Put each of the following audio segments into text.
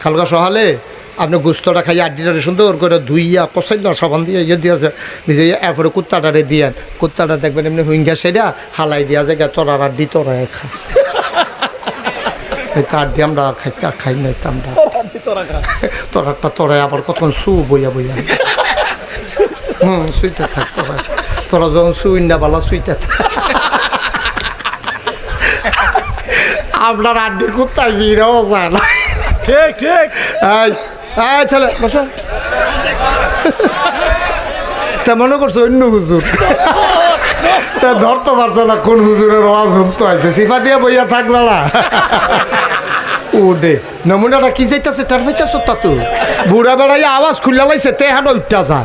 কালকা সহালে আপনি গুস্তটা খাইয়ে আড্ডিটারে সুন্দর করে ধুইয়া পছন্দ সাবান দিয়ে ইয়ে দিয়েছে ভিজে এরপরে কুত্তাটারে দিয়েন কুত্তাটা দেখবেন এমনি হুইঙ্গা সেটা হালাই দিয়া যায় তোরার আড্ডি তোরায় খা তার দিয়ে আমরা খাই নাই আমরা তোরারটা তোরায় আবার কতক্ষণ সু বইয়া বইয়া সুইতে থাক তোরা যখন সুইন্ডা বালা সুইতে থাক আপনার আড্ডি কুত্তায় বিরাও যায় না ঠিক ঠিক ছেলে বসো তা মনে করছো অন্য হুজুর তা ধরতে পারছো না কোন হুজুরের আওয়াজ শুনতে আছে সিফা দিয়ে বইয়া থাকবে না ও দে নমুনাটা কি যাইতেছে তার হইতেছ তা তো বুড়া বেড়াই আওয়াজ খুললা লাইছে তে হানো উঠতে যা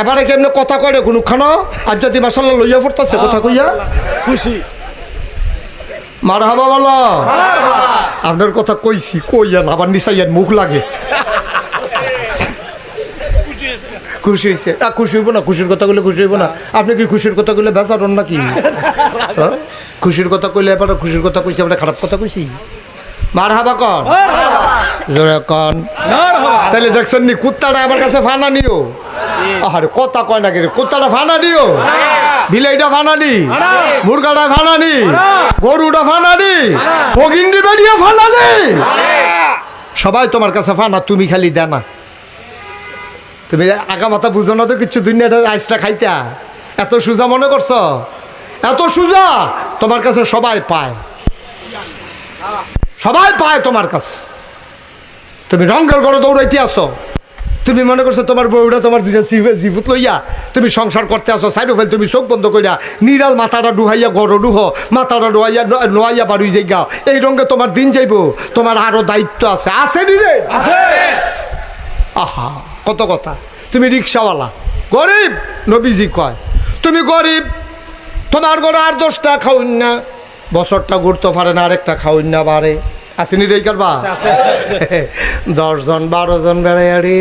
এবারে কেমনে কথা কয় কোনো খানো আর যদি মাসাল্লাহ লইয়া পড়তেছে কথা কইয়া খুশি মারহাবা বলো আপনার কথা কইছি কইয়া না আবার নিচাইয়ার মুখ লাগে খুশি হয়েছে খুশি হইব না খুশির কথা কইলে খুশি হইব না আপনি কি খুশির কথা কইলে বেচারন নাকি খুশির কথা কইলে এবার খুশির কথা কইছি আমরা খারাপ কথা কইছি মারহাবা কন জোরে কন তাহলে দেখছেন নি কুত্তাটা আমার কাছে ফানা নিও আরে কথা কয় না রে কুত্তাটা ফানা দিও বিলাইটা ফানা দি মুরগাটা ফানা দি গরুটা ফানা দি ফগিন্ডি বেরিয়ে ফানা দি সবাই তোমার কাছে ফানা তুমি খালি দে না তুমি আগা মাথা বুঝো না তো কিছু দুনিয়াটা আইসটা খাইতা এত সোজা মনে করছো এত সোজা তোমার কাছে সবাই পায় সবাই পায় তোমার কাছে তুমি রঙের ঘরে দৌড়াইতে আসো তুমি মনে করছো তোমার বউটা তোমার জীবত লইয়া তুমি সংসার করতে আসো সাইড ফেল তুমি চোখ বন্ধ করিয়া নিরাল মাথাটা ডুহাইয়া গড় ডুহ মাথাটা ডুহাইয়া নোয়াইয়া বাড়ি যাই গাও এই রঙে তোমার দিন যাইব তোমার আরো দায়িত্ব আছে আছে নি রে আহা কত কথা তুমি রিক্সাওয়ালা গরিব নবীজি কয় তুমি গরিব তোমার ঘরে আর 10টা খাওয়ান না বছরটা ঘুরতে পারে না আরেকটা খাওয়ান না বাড়ে আসেনি রে কারবা 10 জন 12 জন বেড়াই আরে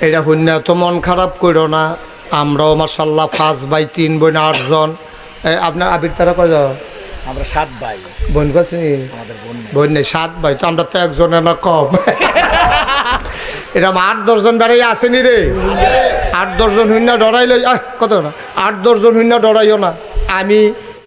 এটা হইনা তো মন খারাপ করো না আমরাও মাশাআল্লাহ 5 ভাই 3 বোন 8 জন আপনার আবির তারা কয় আমরা 7 ভাই বোন কাছে আমাদের বোন নেই 7 ভাই তো আমরা তো একজনের না কম এরকম 8-10 জন বেড়াই আসেনি রে 8-10 জন হইনা ডরাইলে কত না 8-10 জন হইনা ডরাইও না আমি